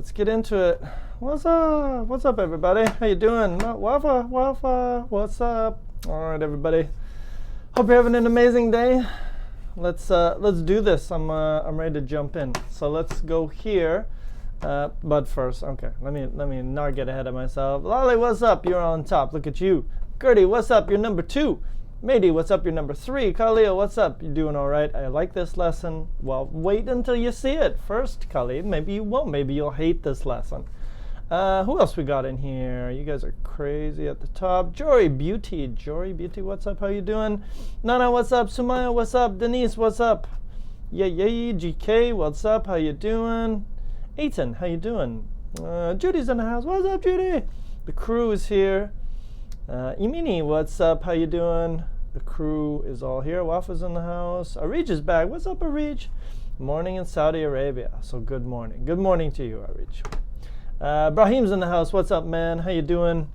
let's get into it. What's up? What's up, everybody? How you doing? Wafa, Wafa, what's up? All right, everybody. Hope you're having an amazing day. Let's do this. I'm ready to jump in. So let's go here. But first, okay, let me not get ahead of myself. Lolly, what's up? You're on top. Look at you. Gertie, what's up? You're number 2. Matey, what's up? You're number 3. Khalil, what's up? You doing all right? I like this lesson. Well, wait until you see it first, Khalil. Maybe you won't. Maybe you'll hate this lesson. Who else we got in here? You guys are crazy at the top. Jory Beauty, what's up? How you doing? Nana, what's up? Sumaya, what's up? Denise, what's up? Yay, GK, what's up? How you doing? Aiton, how you doing? Judy's in the house. What's up, Judy? The crew is here. Imini, what's up? How you doing? The crew is all here. Wafa's in the house. Arij is back. What's up, Arij? Morning in Saudi Arabia. So good morning. Good morning to you, Arij. Brahim's in the house. What's up, man? How you doing?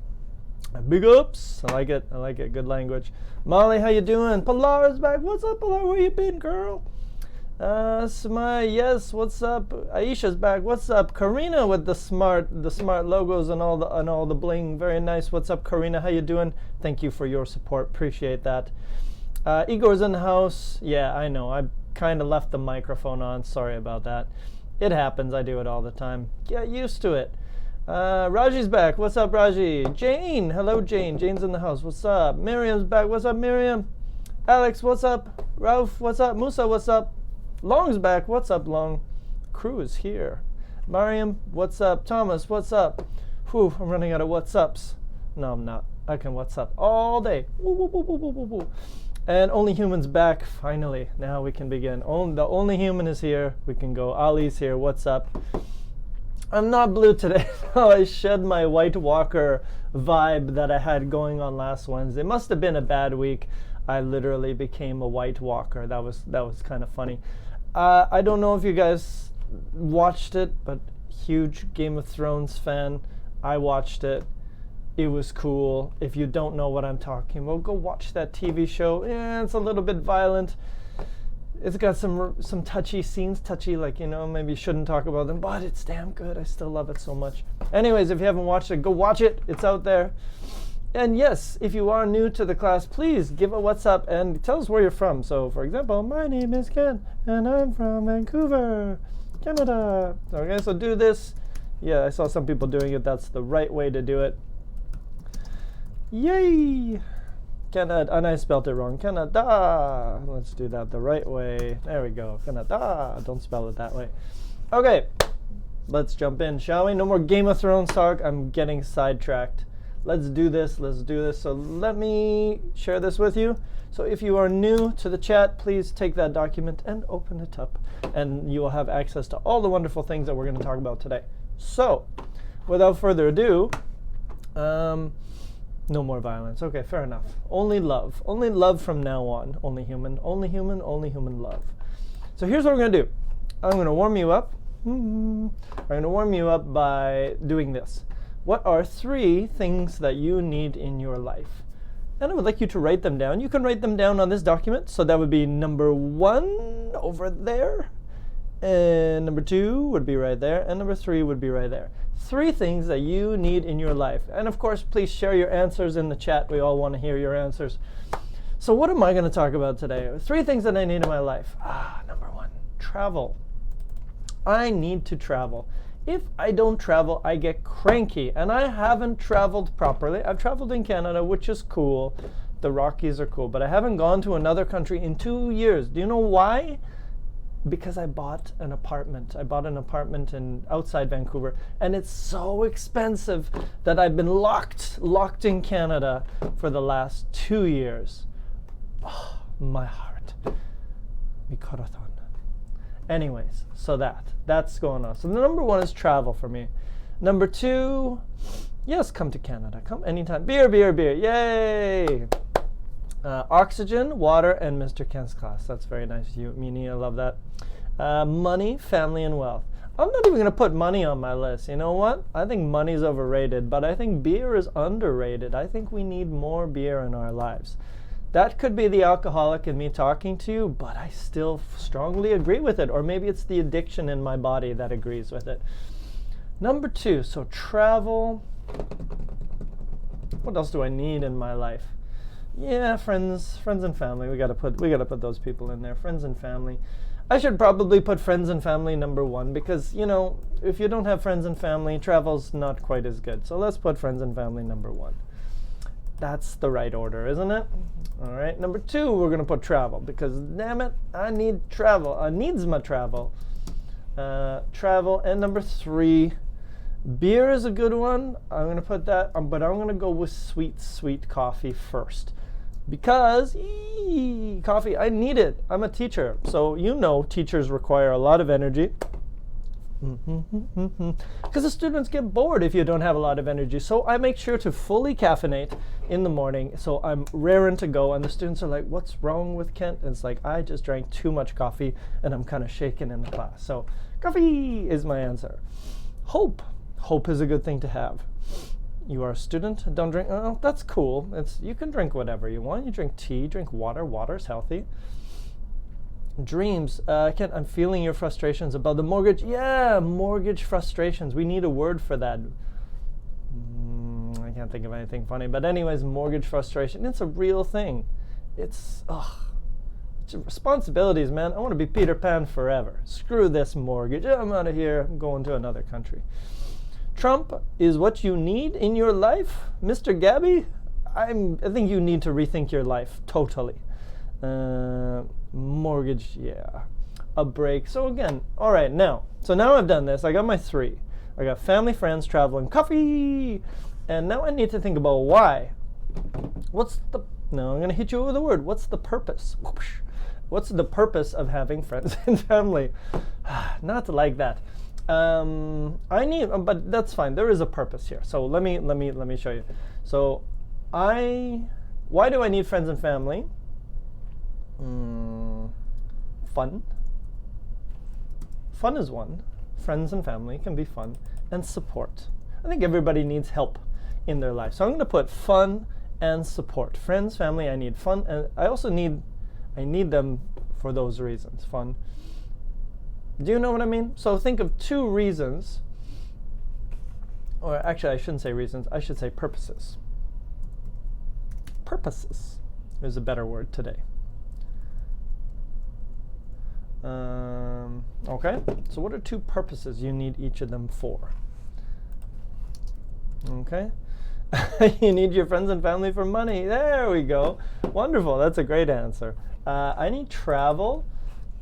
Big ups. I like it. Good language. Molly, how you doing? Pilar is back. What's up, Pilar? Where you been, girl? Smai, yes, what's up? Aisha's back. What's up? Karina with the smart logos and all the bling. Very nice. What's up, Karina? How you doing? Thank you for your support. Appreciate that. Igor's in the house. Yeah, I know. I kind of left the microphone on. Sorry about that. It happens. I do it all the time. Get used to it. Raji's back. What's up, Raji? Jane. Hello, Jane. Jane's in the house. What's up? Miriam's back. What's up, Miriam? Alex, what's up? Ralph, what's up? Musa, what's up? Long's back. What's up, Long? Crew is here. Mariam, what's up? Thomas, what's up? Whew, I'm running out of what's ups. No, I'm not. I can what's up all day. Woo, woo, woo, woo, woo, woo, woo. And Only Human's back, finally. Now we can begin. The Only Human is here. We can go. Ali's here. What's up? I'm not blue today. I shed my White Walker vibe that I had going on last Wednesday. It must have been a bad week. I literally became a White Walker. That was kind of funny. I don't know if you guys watched it, but huge Game of Thrones fan. I watched it. It was cool. If you don't know what I'm talking about, go watch that TV show. Yeah, it's a little bit violent. It's got some touchy scenes. Touchy, like, maybe you shouldn't talk about them, but it's damn good. I still love it so much. Anyways, if you haven't watched it, go watch it. It's out there. And yes, if you are new to the class, please give a what's up and tell us where you're from. So, for example, my name is Ken, and I'm from Vancouver, Canada. Okay, so do this. Yeah, I saw some people doing it. That's the right way to do it. Yay! Canada, and I spelled it wrong. Canada. Let's do that the right way. There we go. Canada. Don't spell it that way. Okay, let's jump in, shall we? No more Game of Thrones talk. I'm getting sidetracked. Let's do this. So let me share this with you. So if you are new to the chat, please take that document and open it up. And you will have access to all the wonderful things that we're going to talk about today. So without further ado, no more violence. Okay, fair enough. Only love. Only love from now on. Only human. Only human. Only human love. So here's what we're going to do. I'm going to warm you up. I'm going to warm you up by doing this. What are 3 things that you need in your life? And I would like you to write them down. You can write them down on this document. So that would be number 1 over there. And number 2 would be right there. And number 3 would be right there. 3 things that you need in your life. And of course, please share your answers in the chat. We all want to hear your answers. So what am I going to talk about today? 3 things that I need in my life. Number 1, travel. I need to travel. If I don't travel, I get cranky, and I haven't traveled properly. I've traveled in Canada, which is cool. The Rockies are cool, but I haven't gone to another country in 2 years. Do you know why? Because I bought an apartment. I bought an apartment outside Vancouver, and it's so expensive that I've been locked in Canada for the last 2 years. Oh, my heart. Mi corazón. Anyways, so that's going on. So the number 1 is travel for me. Number 2, yes, come to Canada. Come anytime. Beer. Yay! Oxygen, water, and Mr. Ken's class. That's very nice of you, Mini. I love that. Money, family, and wealth. I'm not even going to put money on my list. You know what? I think money's overrated, but I think beer is underrated. I think we need more beer in our lives. That could be the alcoholic in me talking to you, but I still strongly agree with it. Or maybe it's the addiction in my body that agrees with it. Number 2, so travel. What else do I need in my life? Yeah, friends and family. We gotta put those people in there. Friends and family. I should probably put friends and family number 1 because, you know, if you don't have friends and family, travel's not quite as good. So let's put friends and family number 1. That's the right order, isn't it? All right, number 2, we're gonna put travel because, damn it, I need travel. I needs my travel. Travel. And number 3, beer is a good one. I'm gonna put that, but I'm gonna go with sweet coffee first. Because coffee, I need it. I'm a teacher. So you know teachers require a lot of energy. Because the students get bored if you don't have a lot of energy. So I make sure to fully caffeinate in the morning. So I'm raring to go. And the students are like, what's wrong with Kent? And it's like, I just drank too much coffee and I'm kind of shaken in the class. So coffee is my answer. Hope. Hope is a good thing to have. You are a student, don't drink, oh, that's cool. You can drink whatever you want. You drink tea, drink water. Water's healthy. Dreams. Kent, I'm feeling your frustrations about the mortgage. Yeah, mortgage frustrations. We need a word for that. I can't think of anything funny. But anyways, mortgage frustration. It's a real thing. It's responsibilities, man. I want to be Peter Pan forever. Screw this mortgage. I'm out of here. I'm going to another country. Trump is what you need in your life, Mr. Gabby. I think you need to rethink your life totally. Mortgage, yeah. A break. So again, all right, now I've done this. I got my 3. I got family, friends, travel, and coffee. And now I need to think about why. No, I'm going to hit you with a word. What's the purpose? What's the purpose of having friends and family? Not like that. But that's fine. There is a purpose here. So let me show you. So why do I need friends and family? Fun. Fun is one. Friends and family can be fun. And support. I think everybody needs help in their life. So I'm going to put fun and support. Friends, family, I need fun. And I also need them for those reasons. Fun. Do you know what I mean? So think of 2 reasons, or actually I shouldn't say reasons, I should say purposes. Purposes is a better word today. Okay, so what are 2 purposes you need each of them for? Okay, you need your friends and family for money. There we go. Wonderful, that's a great answer. I need travel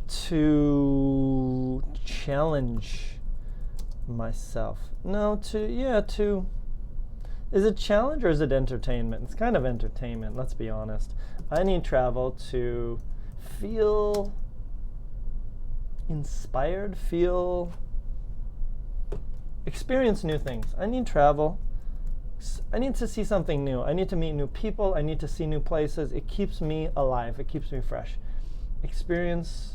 to challenge myself. No, is it challenge or is it entertainment? It's kind of entertainment, let's be honest. I need travel to feel inspired, experience new things. I need travel. I need to see something new. I need to meet new people. I need to see new places. It keeps me alive. It keeps me fresh. Experience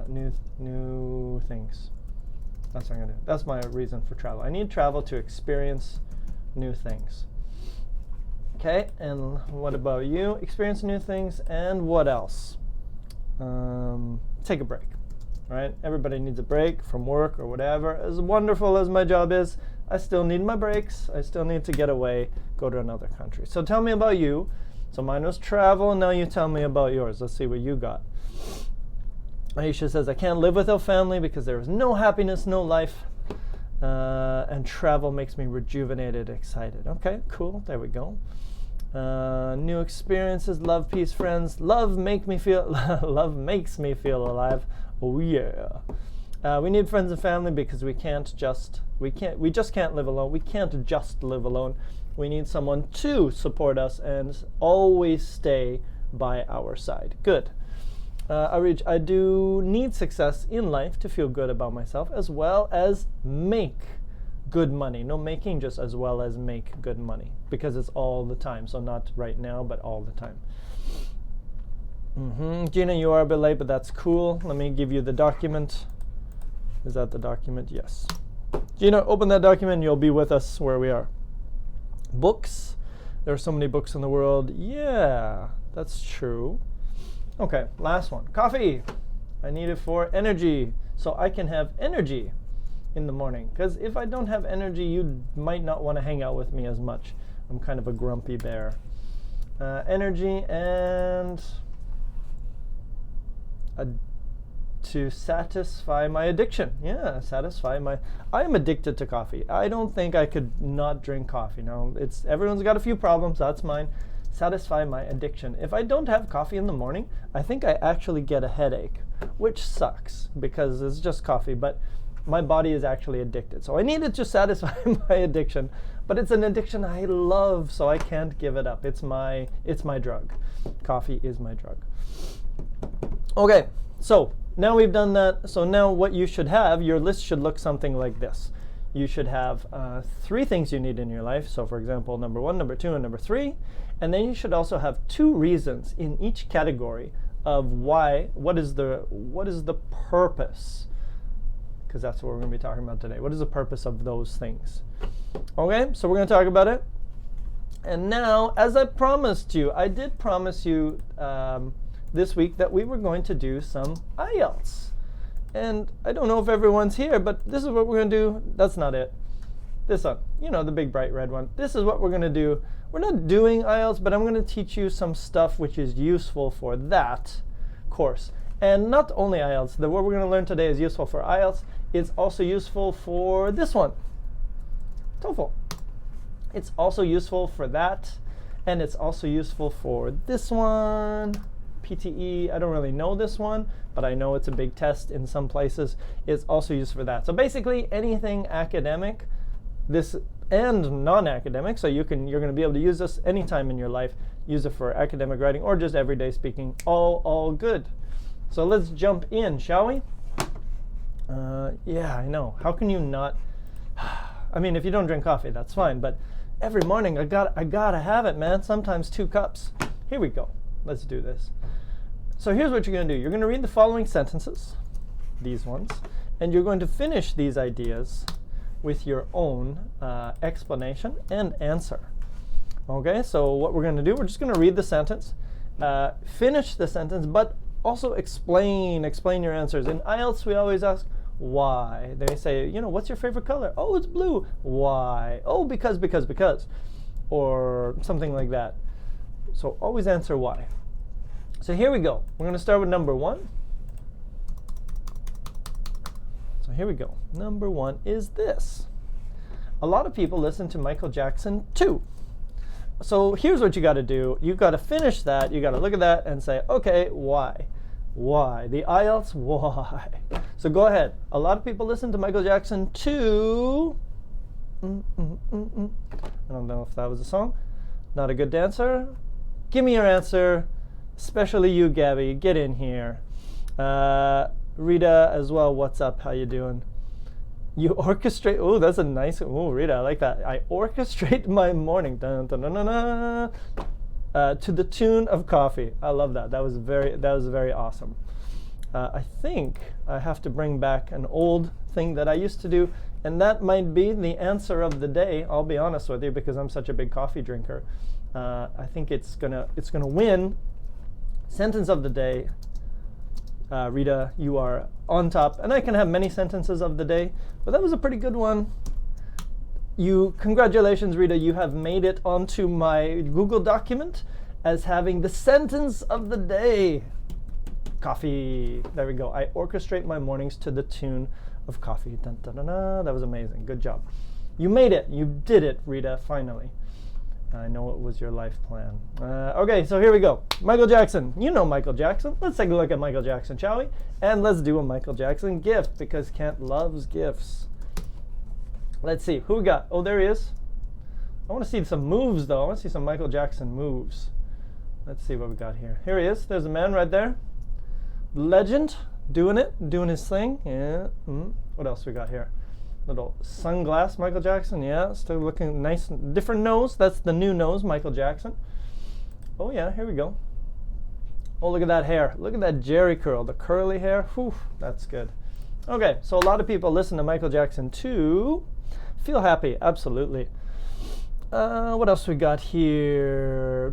new things. That's what I'm gonna do. That's my reason for travel. I need travel to experience new things. Okay, and what about you? Experience new things, and what else? Take a break. Right? Everybody needs a break from work or whatever. As wonderful as my job is, I still need my breaks. I still need to get away, go to another country. So tell me about you. So mine was travel. Now you tell me about yours. Let's see what you got. Aisha says, I can't live without family because there is no happiness, no life. And travel makes me rejuvenated, excited. Okay, cool. There we go. New experiences, love, peace, friends. Love makes me feel alive. Oh yeah. We need friends and family because we just can't live alone. We can't just live alone. We need someone to support us and always stay by our side. Good. I do need success in life to feel good about myself as well as make good money. No making, just as well as make good money because it's all the time. So not right now, but all the time. Gina, you are a bit late, but that's cool. Let me give you the document. Is that the document? Yes. Gina, open that document and you'll be with us where we are. Books. There are so many books in the world. Yeah, that's true. Okay, last one. Coffee. I need it for energy, so I can have energy. in the morning. Because if I don't have energy, you might not want to hang out with me as much. I'm kind of a grumpy bear. Energy and to satisfy my addiction. Yeah, I am addicted to coffee. I don't think I could not drink coffee. No, everyone's got a few problems. That's mine. Satisfy my addiction. If I don't have coffee in the morning, I think I actually get a headache, which sucks because it's just coffee, but my body is actually addicted. So I need it to satisfy my addiction, but it's an addiction I love, so I can't give it up. It's my drug. Coffee is my drug. Okay, so now we've done that. So now what you should have, your list should look something like this. You should have 3 things you need in your life. So for example, number 1, number 2, and number 3. And then you should also have 2 reasons in each category of why, what is the purpose? Because that's what we're going to be talking about today. What is the purpose of those things? Okay, so we're going to talk about it. And now, as I promised you, I did promise you this week that we were going to do some IELTS. And I don't know if everyone's here, but this is what we're going to do. That's not it. This one, you know, the big bright red one. This is what we're going to do. We're not doing IELTS, but I'm going to teach you some stuff which is useful for that course. And not only IELTS, what we're going to learn today is useful for IELTS. It's also useful for this one, TOEFL. It's also useful for that, and it's also useful for this one, PTE. I don't really know this one, but I know it's a big test in some places. It's also used for that. So basically anything academic, this and non-academic, so you're going to be able to use this anytime in your life. Use it for academic writing or just everyday speaking. All good. So let's jump in, shall we? Yeah, I know. How can you not? I mean, if you don't drink coffee, that's fine. But every morning, I gotta have it, man. Sometimes 2 cups. Here we go. Let's do this. So here's what you're going to do. You're going to read the following sentences, these ones, and you're going to finish these ideas with your own explanation and answer. Okay, so what we're going to do, we're just going to read the sentence, finish the sentence, but also explain your answers. In IELTS, we always ask, why? They say, you know, what's your favorite color? Oh, it's blue. Why? Oh, because. Or something like that. So always answer why. So here we go. We're going to start with number 1. So here we go. Number 1 is this. A lot of people listen to Michael Jackson too. So here's what you got to do. You've got to finish that. You got to look at that and say, okay, why? Why? The IELTS, why? So go ahead. A lot of people listen to Michael Jackson too. I don't know if that was a song. Not a good dancer. Give me your answer. Especially you, Gabby. Get in here. Rita as well. What's up? How you doing? You orchestrate. Oh, that's a nice. Oh, Rita, I like that. I orchestrate my morning. Dun, dun, dun, dun, dun. To the tune of coffee. I love that. That was very awesome. I think I have to bring back an old thing that I used to do, and that might be the answer of the day. I'll be honest with you, because I'm such a big coffee drinker. I think it's gonna win. Sentence of the day. Rita, you are on top, and I can have many sentences of the day, but that was a pretty good one. Congratulations, Rita, you have made it onto my Google document as having the sentence of the day. Coffee. There we go. I orchestrate my mornings to the tune of coffee. Dun, dun, dun, dun. That was amazing. Good job. You made it. You did it, Rita, finally. I know it was your life plan. Okay, so here we go. Michael Jackson. You know Michael Jackson. Let's take a look at Michael Jackson, shall we? And let's do a Michael Jackson gift, because Kent loves gifts. Let's see. Who we got? Oh, there he is. I want to see some moves, though. I want to see some Michael Jackson moves. Let's see what we got here. Here he is. There's a man right there. Legend. Doing his thing. Yeah. What else we got here? Little sunglass Michael Jackson. Yeah, still looking nice. Different nose. That's the new nose, Michael Jackson. Oh, yeah. Here we go. Oh, look at that hair. Look at that Jerry curl. The curly hair. Whew, that's good. Okay, so a lot of people listen to Michael Jackson too. Feel happy. Absolutely. What else we got here?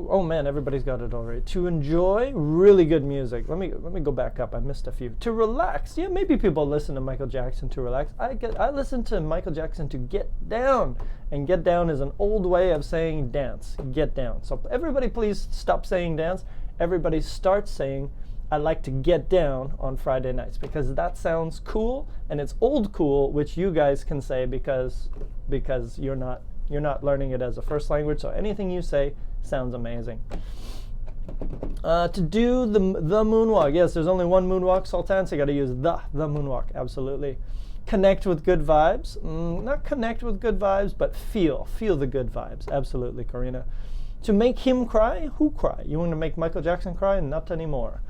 Oh man, everybody's got it already. To enjoy really good music. Let me go back up. I missed a few. To relax. Yeah, maybe people listen to Michael Jackson to relax. I listen to Michael Jackson to get down. And get down is an old way of saying dance. Get down. So everybody please stop saying dance. Everybody start saying I like to get down on Friday nights, because that sounds cool, and it's old cool, which you guys can say because you're not learning it as a first language, so anything you say sounds amazing. To do the moonwalk. Yes, there's only one moonwalk, Sultan, so you got to use the moonwalk. Absolutely. Connect with good vibes. Not connect with good vibes, but feel the good vibes. Absolutely, Karina. To make him cry. Who cry? You want to make Michael Jackson cry? Not anymore.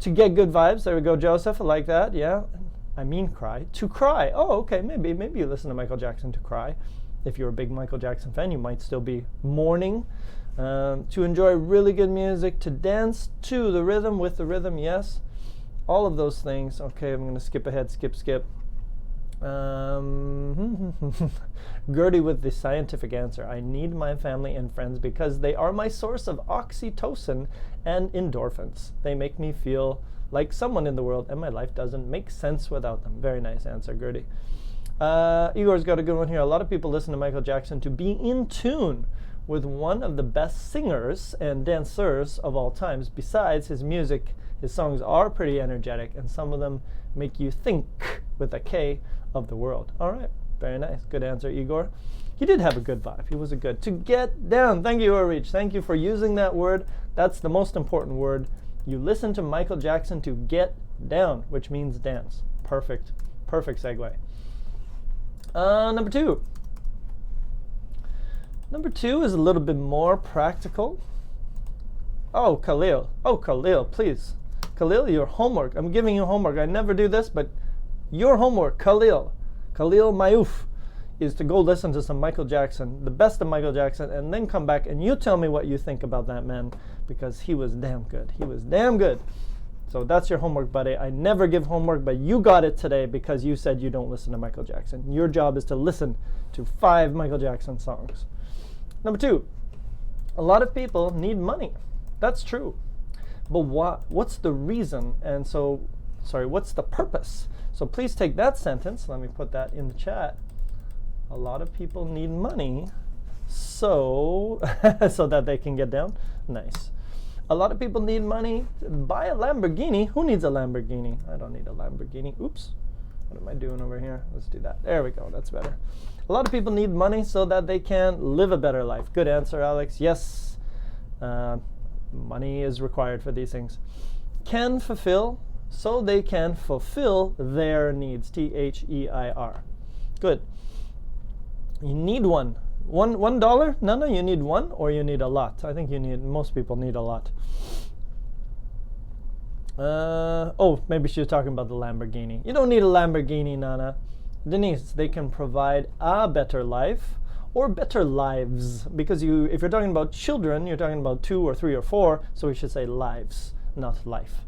To get good vibes. There we go, Joseph. I like that. Yeah. I mean cry. To cry. Oh, okay. Maybe you listen to Michael Jackson to cry. If you're a big Michael Jackson fan, you might still be mourning. To enjoy really good music. To dance to the rhythm, with the rhythm. Yes. All of those things. Okay, I'm going to skip ahead. Skip. Gertie with the scientific answer. I need my family and friends because they are my source of oxytocin and endorphins. They make me feel like someone in the world, and my life doesn't make sense without them. Very nice answer, Gertie. Igor's got a good one here. A lot of people listen to Michael Jackson to be in tune with one of the best singers and dancers of all times. Besides his music, his songs are pretty energetic, and some of them make you think, with a K, of the world. All right, very nice. Good answer, Igor. He did have a good vibe. He was a good. To get down. Thank you, Orich. Thank you for using that word. That's the most important word. You listen to Michael Jackson to get down, which means dance. Perfect. Perfect segue. Number two. Number two is a little bit more practical. Oh, Khalil, please. Khalil, your homework. I'm giving you homework. I never do this, but your homework, Khalil Mayouf, is to go listen to some Michael Jackson, the best of Michael Jackson, and then come back and you tell me what you think about that man, because he was damn good. He was damn good. So that's your homework, buddy. I never give homework, but you got it today because you said you don't listen to Michael Jackson. Your job is to listen to 5 Michael Jackson songs. Number 2, a lot of people need money. That's true. But what's the reason? And so, what's the purpose? So please take that sentence. Let me put that in the chat. A lot of people need money so that they can get down. Nice. A lot of people need money to buy a Lamborghini. Who needs a Lamborghini? I don't need a Lamborghini. Oops. What am I doing over here? Let's do that. There we go. That's better. A lot of people need money so that they can live a better life. Good answer, Alex. Yes. Money is required for these things. Can fulfill, so they can fulfill their needs. T-H-E-I-R. Good. You need $1. No, you need one, or you need a lot. I think most people need a lot. Maybe she was talking about the Lamborghini. You don't need a Lamborghini, Nana. Denise, they can provide a better life or better lives, because if you're talking about children, you're talking about 2 or 3 or 4, so we should say lives, not life.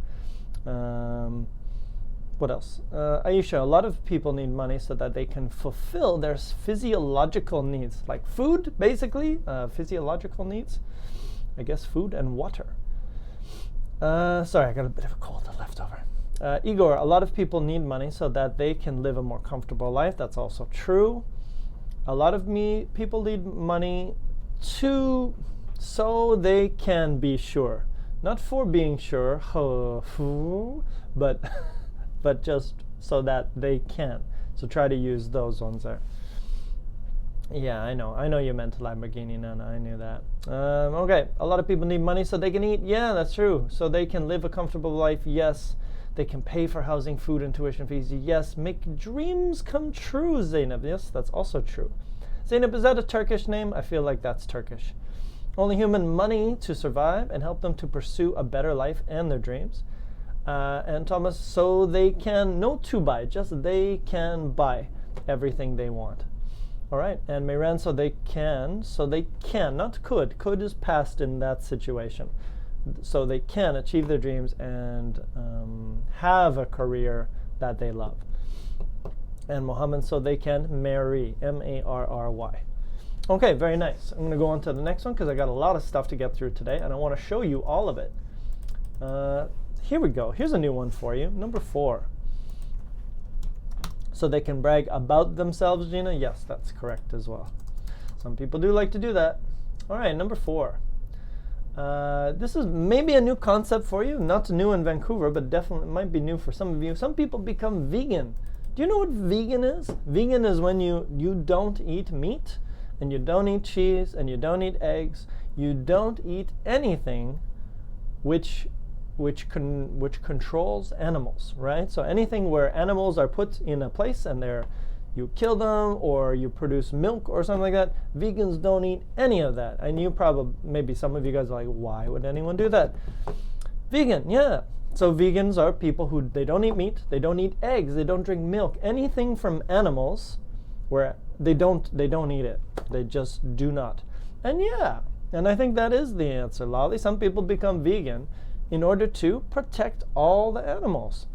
What else? Aisha, a lot of people need money so that they can fulfill their physiological needs, like food, basically, physiological needs. I guess food and water. Sorry, I got a bit of a cold left over. Igor, a lot of people need money so that they can live a more comfortable life. That's also true. A lot of people need money so they can be sure. Not for being sure, but just so that they can. So try to use those ones there. Yeah, I know you meant Lamborghini, Nana, I knew that. Okay, a lot of people need money so they can eat. Yeah, that's true. So they can live a comfortable life. Yes. They can pay for housing, food, and tuition fees. Yes. Make dreams come true, Zainab. Yes, that's also true. Zainab, is that a Turkish name? I feel like that's Turkish. Only human money to survive and help them to pursue a better life and their dreams. And Thomas, so they can, no to buy, just they can buy everything they want. All right, and Mayran, so they can, not could. Could is past in that situation. So they can achieve their dreams and have a career that they love. And Mohammed, so they can marry, M-A-R-R-Y. Okay, very nice. I'm going to go on to the next one because I got a lot of stuff to get through today, and I want to show you all of it. Here we go. Here's a new one for you. Number 4. So they can brag about themselves, Gina? Yes, that's correct as well. Some people do like to do that. All right, number 4. This is maybe a new concept for you. Not new in Vancouver, but definitely might be new for some of you. Some people become vegan. Do you know what vegan is? Vegan is when you don't eat meat, and you don't eat cheese, and you don't eat eggs. You don't eat anything which controls animals, right? So anything where animals are put in a place and you kill them or you produce milk or something like that, vegans don't eat any of that. And you probably, maybe some of you guys are like, why would anyone do that? Vegan, yeah. So vegans are people who, they don't eat meat, they don't eat eggs, they don't drink milk, anything from animals where they don't eat it. They just do not. And yeah, and I think that is the answer, Lolly. Some people become vegan in order to protect all the animals.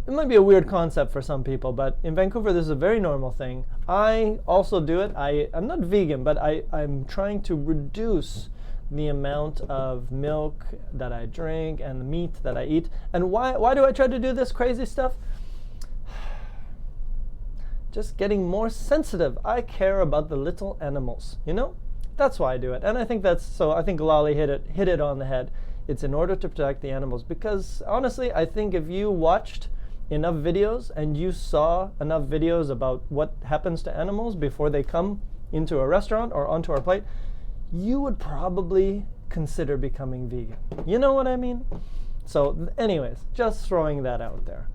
It might be a weird concept for some people, but in Vancouver, this is a very normal thing. I also do it. I'm not vegan, but I'm trying to reduce the amount of milk that I drink and the meat that I eat. And why do I try to do this crazy stuff? Just getting more sensitive. I care about the little animals, you know? That's why I do it. And I think I think Lolly hit it on the head. It's in order to protect the animals, because honestly, I think if you watched enough videos and you saw enough videos about what happens to animals before they come into a restaurant or onto our plate, you would probably consider becoming vegan. You know what I mean? So anyways, just throwing that out there.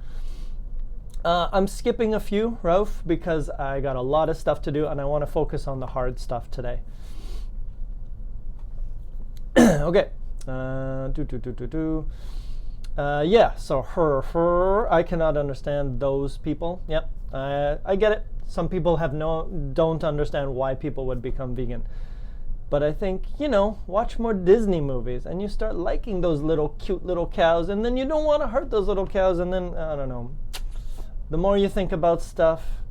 I'm skipping a few, Rauf, because I got a lot of stuff to do and I want to focus on the hard stuff today. Okay. Yeah, so her, I cannot understand those people. Yep, I get it. Some people don't understand why people would become vegan. But I think, watch more Disney movies and you start liking those cute little cows, and then you don't want to hurt those little cows, and then, I don't know. The more you think about stuff,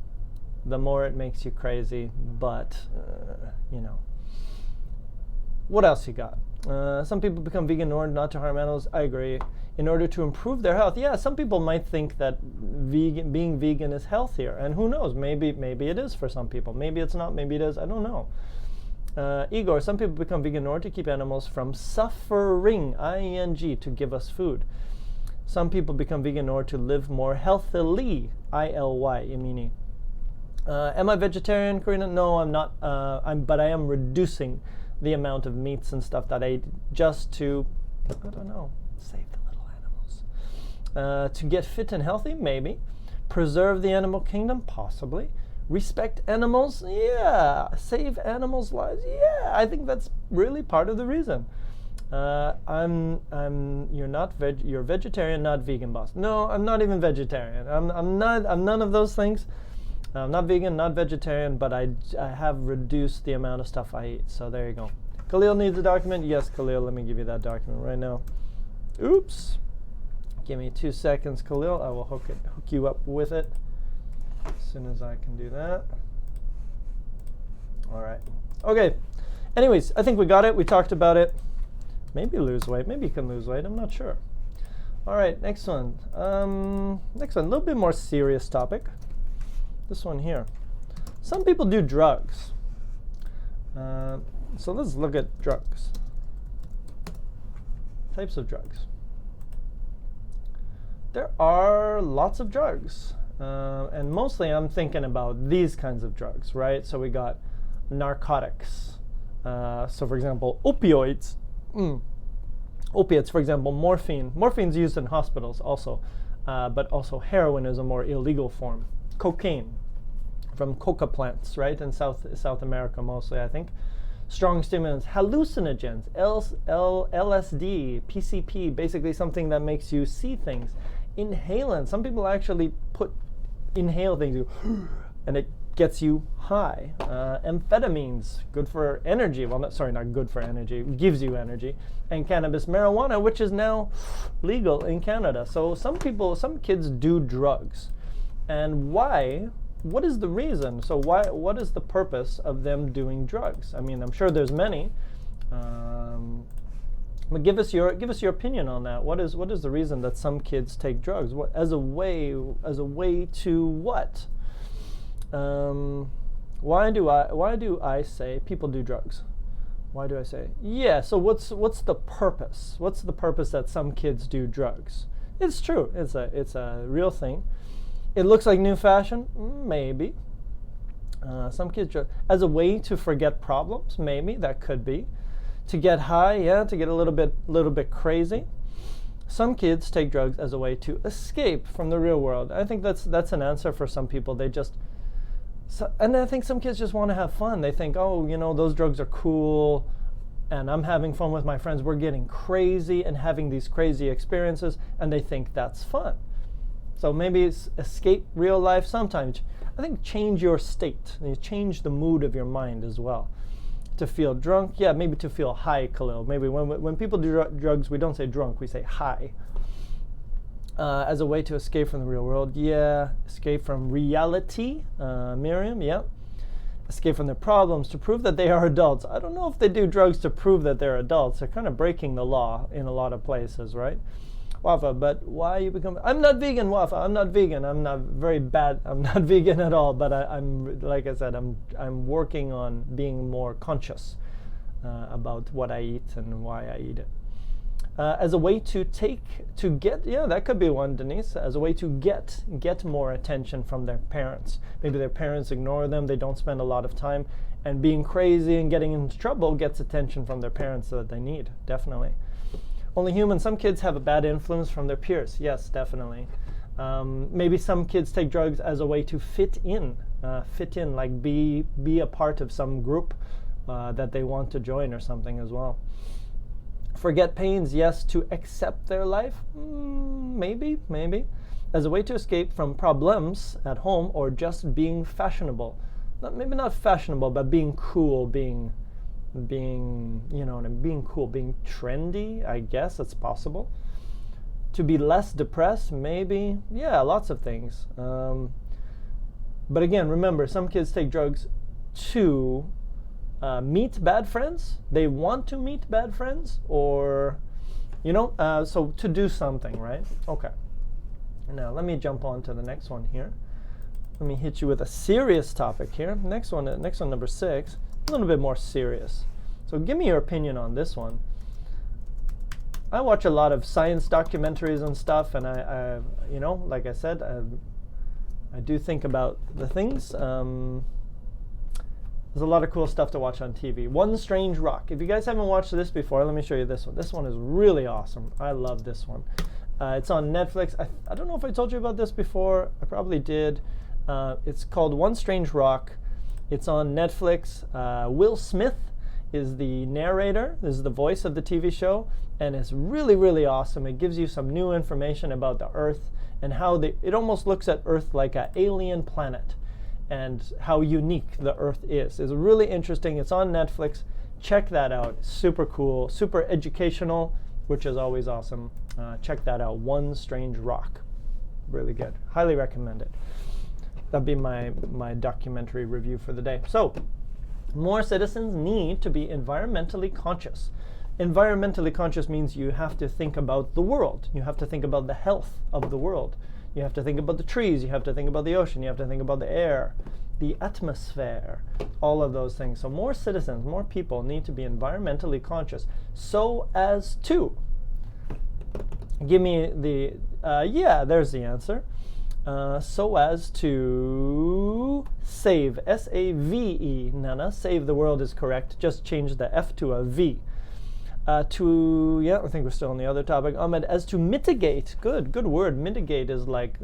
the more it makes you crazy, but, What else you got? Some people become vegan in order not to harm animals. I agree. In order to improve their health. Yeah, some people might think that being vegan is healthier, and who knows? Maybe it is for some people. Maybe it's not. Maybe it is. I don't know. Igor, some people become vegan in order to keep animals from suffering, I-E-N-G, to give us food. Some people become vegan in order to live more healthily, I-L-Y, Imini. Am I vegetarian, Karina? No, I'm not. But I am reducing the amount of meats and stuff that I eat just to, I don't know, save the little animals. To get fit and healthy, maybe. Preserve the animal kingdom, possibly. Respect animals, yeah. Save animals' lives, yeah. I think that's really part of the reason. You're vegetarian, not vegan, boss. No, I'm not even vegetarian. I'm none of those things. I'm not vegan, not vegetarian, but I have reduced the amount of stuff I eat. So there you go. Khalil needs a document. Yes, Khalil, let me give you that document right now. Oops. Give me 2 seconds, Khalil. I will hook you up with it as soon as I can do that. All right. Okay. Anyways, I think we got it. We talked about it. Maybe lose weight. Maybe you can lose weight. I'm not sure. All right. Next one. Next one. A little bit more serious topic. This one here. Some people do drugs. So let's look at drugs. Types of drugs. There are lots of drugs. And mostly I'm thinking about these kinds of drugs, right? So we got narcotics. So for example, opioids. Opiates, for example, morphine. Morphine's used in hospitals also. But also heroin is a more illegal form. Cocaine from coca plants, right? In South America mostly, I think. Strong stimulants, hallucinogens, LSD, PCP, basically something that makes you see things. Inhalants, some people actually inhale things and it gets you high. Amphetamines, good for energy. Well, not good for energy, gives you energy. And cannabis, marijuana, which is now legal in Canada. So some kids do drugs. And why what is the reason? So what is the purpose of them doing drugs? I mean, I'm sure there's many, but give us your opinion on that. What is the reason that some kids take drugs? What as a way to what? Why do I say people do drugs? Why do I say? Yeah, so what's the purpose? What's the purpose that some kids do drugs? It's true. It's a real thing. It looks like new fashion, maybe. Some kids as a way to forget problems, maybe that could be. To get high, yeah, to get a little bit crazy. Some kids take drugs as a way to escape from the real world. I think that's an answer for some people. And I think some kids just want to have fun. They think, oh, those drugs are cool, and I'm having fun with my friends. We're getting crazy and having these crazy experiences, and they think that's fun. So maybe it's escape real life. Sometimes I think change your state. You change the mood of your mind as well. To feel drunk, yeah, maybe to feel high, Khalil. Maybe when people do drugs, we don't say drunk, we say high. As a way to escape from the real world, yeah. Escape from reality, Miriam, yeah. Escape from their problems, to prove that they are adults. I don't know if they do drugs to prove that they're adults. They're kind of breaking the law in a lot of places, right? Wafa, but why you become? I'm not vegan, Wafa. I'm not vegan. I'm not very bad. I'm not vegan at all. But I'm like I said, I'm working on being more conscious about what I eat and why I eat it. As a way to get, yeah, that could be one, Denise. As a way to get more attention from their parents. Maybe their parents ignore them. They don't spend a lot of time, and being crazy and getting into trouble gets attention from their parents that they need. Definitely. Only human. Some kids have a bad influence from their peers. Yes, definitely. Maybe some kids take drugs as a way to fit in, like be a part of some group that they want to join or something as well. Forget pains, yes. To accept their life, maybe. As a way to escape from problems at home, or just being fashionable. Maybe not fashionable, but being cool, being cool, being trendy, I guess it's possible. To be less depressed, maybe. Yeah, lots of things. But again, remember, some kids take drugs to meet bad friends. They want to meet bad friends, or, so to do something, right? Okay. Now, let me jump on to the next one here. Let me hit you with a serious topic here. Next one, number 6. A little bit more serious. So give me your opinion on this one. I watch a lot of science documentaries and stuff, and I like I said, I do think about the things. There's a lot of cool stuff to watch on TV. One Strange Rock. If you guys haven't watched this before, let me show you this one. This one is really awesome. I love this one. It's on Netflix. I don't know if I told you about this before. I probably did. It's called One Strange Rock. It's on Netflix. Will Smith is the narrator. This is the voice of the TV show, and it's really, really awesome. It gives you some new information about the Earth and how it almost looks at Earth like an alien planet and how unique the Earth is. It's really interesting. It's on Netflix. Check that out. Super cool, super educational, which is always awesome. Check that out. One Strange Rock. Really good. Highly recommend it. That'd be my documentary review for the day. So, more citizens need to be environmentally conscious. Environmentally conscious means you have to think about the world. You have to think about the health of the world. You have to think about the trees. You have to think about the ocean. You have to think about the air, the atmosphere, all of those things. So more citizens, more people need to be environmentally conscious so as to, give me the, yeah, there's the answer. So as to save, S-A-V-E, Nana, save the world is correct, just change the F to a V. I think we're still on the other topic. Ahmed, as to mitigate, good word, mitigate is like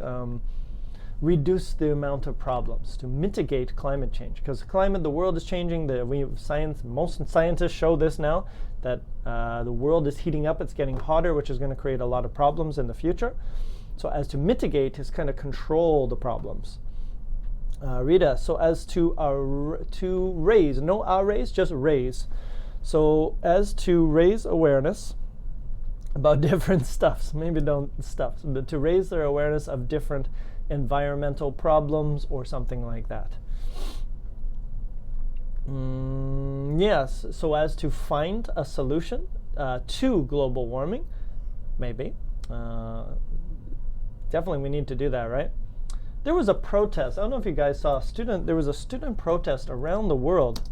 reduce the amount of problems, to mitigate climate change. Because the world is changing, most scientists show this now, that the world is heating up, it's getting hotter, which is going to create a lot of problems in the future. So as to mitigate is kind of control the problems. Rita, so as to raise, no raise, just raise. So as to raise awareness about different stuffs, maybe don't stuffs, but to raise their awareness of different environmental problems or something like that. Yes, so as to find a solution to global warming, maybe. Definitely we need to do that, right? There was a protest. I don't know if you guys saw there was a student protest around the world,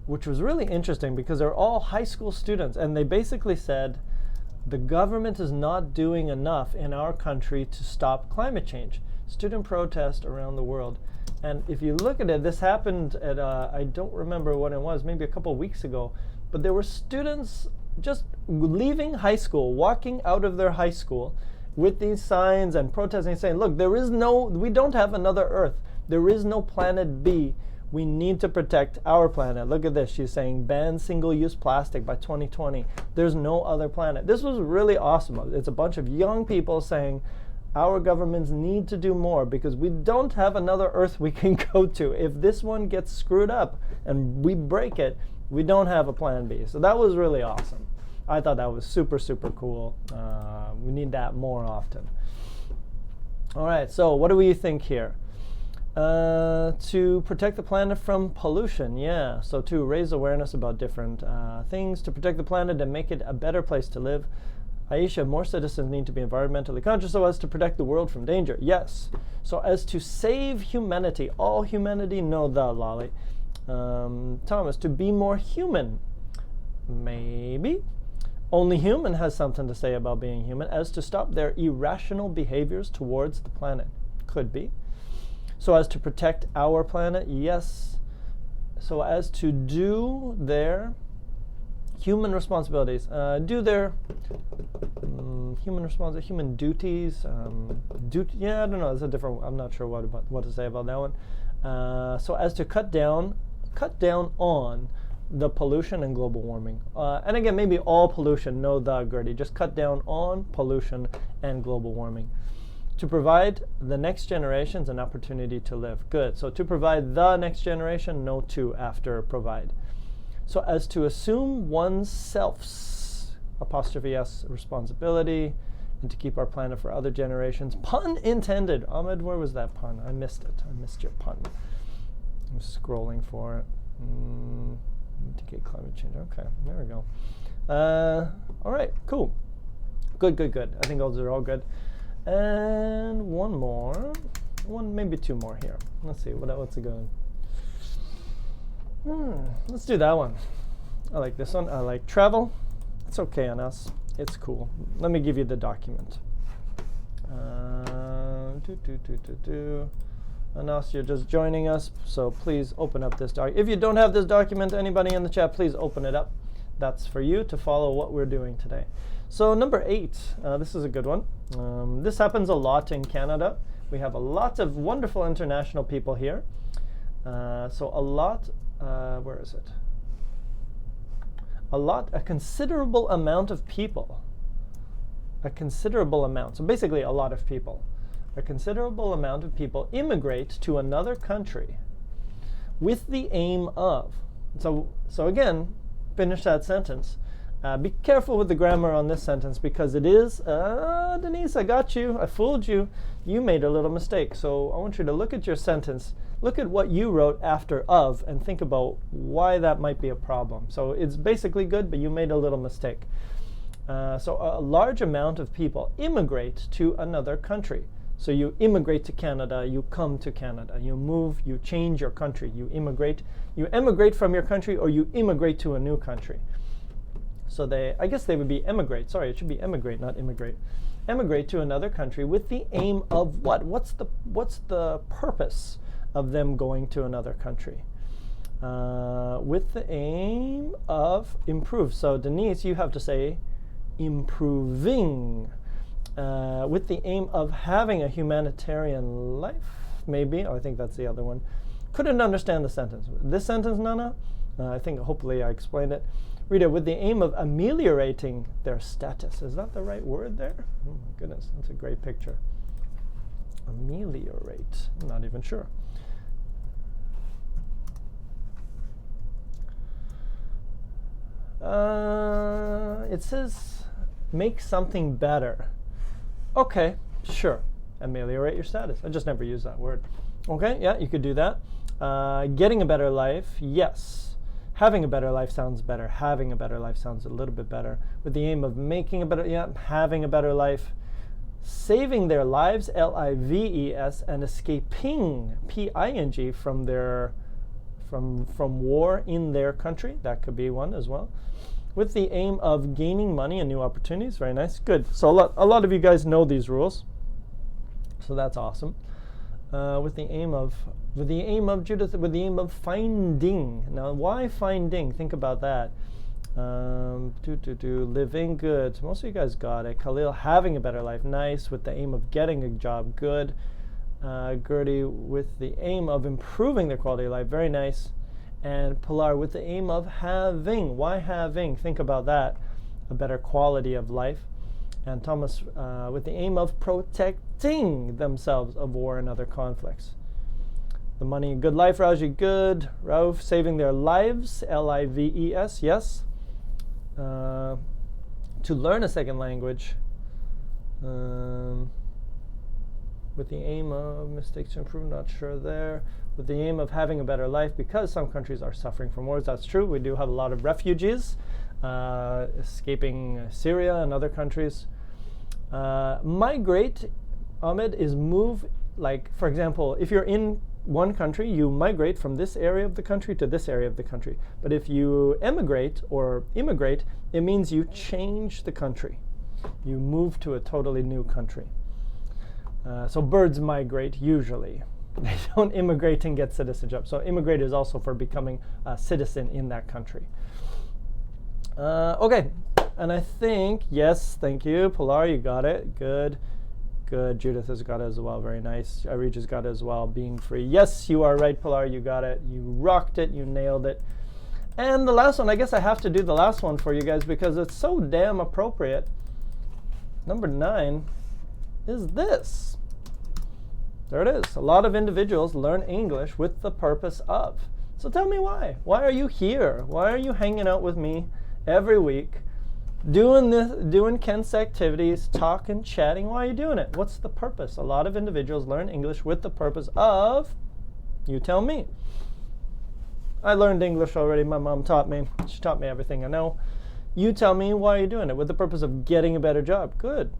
which was really interesting because they're all high school students, and they basically said the government is not doing enough in our country to stop climate change. Student protest around the world. And if you look at it, this happened at, I don't remember when it was, maybe a couple of weeks ago, but there were students just leaving high school, walking out of their high school with these signs and protesting, saying, look, we don't have another Earth. There is no planet B. We need to protect our planet. Look at this. She's saying ban single-use plastic by 2020. There's no other planet. This was really awesome. It's a bunch of young people saying our governments need to do more because we don't have another Earth we can go to. If this one gets screwed up and we break it, we don't have a plan B. So that was really awesome. I thought that was super, super cool. We need that more often. All right, so what do we think here? To protect the planet from pollution, yeah. So to raise awareness about different things, to protect the planet and make it a better place to live. Aisha, more citizens need to be environmentally conscious so as to protect the world from danger. Yes. So as to save humanity, all humanity, no, the Lolly. Thomas, to be more human. Maybe. Only human has something to say about being human. As to stop their irrational behaviors towards the planet. Could be. So as to protect our planet, yes. So as to do their human responsibilities, do their human duties. Yeah, I don't know. It's a different. I'm not sure what to say about that one. So as to cut down on the pollution and global warming. And again, maybe all pollution. No, the Gertie. Just cut down on pollution and global warming. To provide the next generations an opportunity to live. Good. So to provide the next generation, no to after provide. So as to assume oneself's *s responsibility and to keep our planet for other generations. Pun intended. Ahmed, where was that pun? I missed it. I missed your pun. I'm scrolling for it. Mitigate climate change. Okay, there we go. All right, cool. Good. I think those are all good. And maybe two more here. Let's see, what's it going? Let's do that one. I like this one. I like travel. It's okay on us. It's cool. Let me give you the document. Anas, you're just joining us, so please open up this document. If you don't have this document, anybody in the chat, please open it up. That's for you to follow what we're doing today. So number 8, this is a good one. This happens a lot in Canada. We have a lot of wonderful international people here. Where is it? A considerable amount of people. A considerable amount. So basically a lot of people. A considerable amount of people immigrate to another country with the aim of. So again, finish that sentence. Be careful with the grammar on this sentence because it is, Denise, I got you. I fooled you. You made a little mistake. So I want you to look at your sentence. Look at what you wrote after of and think about why that might be a problem. So it's basically good, but you made a little mistake. So a large amount of people immigrate to another country. So you immigrate to Canada, you come to Canada, you move, you change your country, you emigrate from your country, or you immigrate to a new country. So I guess they would be emigrate. Sorry, it should be emigrate, not immigrate. Emigrate to another country with the aim of what? What's the purpose of them going to another country? With the aim of improve. So Denise, you have to say improving. With the aim of having a humanitarian life, maybe. Oh, I think that's the other one. Couldn't understand the sentence. This sentence, Nana, I think hopefully I explained it. Read it. With the aim of ameliorating their status. Is that the right word there? Oh my goodness, that's a great picture. Ameliorate. I'm not even sure. It says make something better. Okay, sure. ameliorate your status. I just never use that word. Okay, yeah, you could do that. Getting a better life, yes. Having a better life sounds better. Having a better life sounds a little bit better. With the aim of making a better, yeah, having a better life. Saving their lives, lives, and escaping, ping, from their from war in their country. That could be one as well. With the aim of gaining money and new opportunities. Very nice. Good. So a lot of you guys know these rules. So that's awesome. With the aim of Judith, with the aim of finding. Now, why finding? Think about that. Living good. Most of you guys got it. Khalil, having a better life. Nice. With the aim of getting a job. Good. Gertie, with the aim of improving their quality of life. Very nice. And Pilar, with the aim of having. Why having? Think about that. A better quality of life. And Thomas, with the aim of protecting themselves of war and other conflicts. The money, good life, Raji, good. Rauf, saving their lives, lives, yes. To learn a second language. With the aim of mistakes to improve, not sure there. With the aim of having a better life, because some countries are suffering from wars. That's true. We do have a lot of refugees escaping Syria and other countries. Migrate, Ahmed, is move, like, for example, if you're in one country, you migrate from this area of the country to this area of the country. But if you emigrate or immigrate, it means you change the country. You move to a totally new country. So birds migrate usually. They don't immigrate and get citizenship. So immigrate is also for becoming a citizen in that country. Okay, and I think, yes, thank you. Pilar, you got it. Good. Good. Judith has got it as well. Very nice. Irij has got it as well. Being free. Yes, you are right, Pilar. You got it. You rocked it. You nailed it. And the last one, I guess I have to do the last one for you guys because it's so damn appropriate. Number 9 is this. There it is. A lot of individuals learn English with the purpose of. So tell me why. Why are you here? Why are you hanging out with me every week, doing Kent's activities, talking, chatting? Why are you doing it? What's the purpose? A lot of individuals learn English with the purpose of, you tell me. I learned English already. My mom taught me. She taught me everything I know. You tell me, why are you doing it? With the purpose of getting a better job. Good.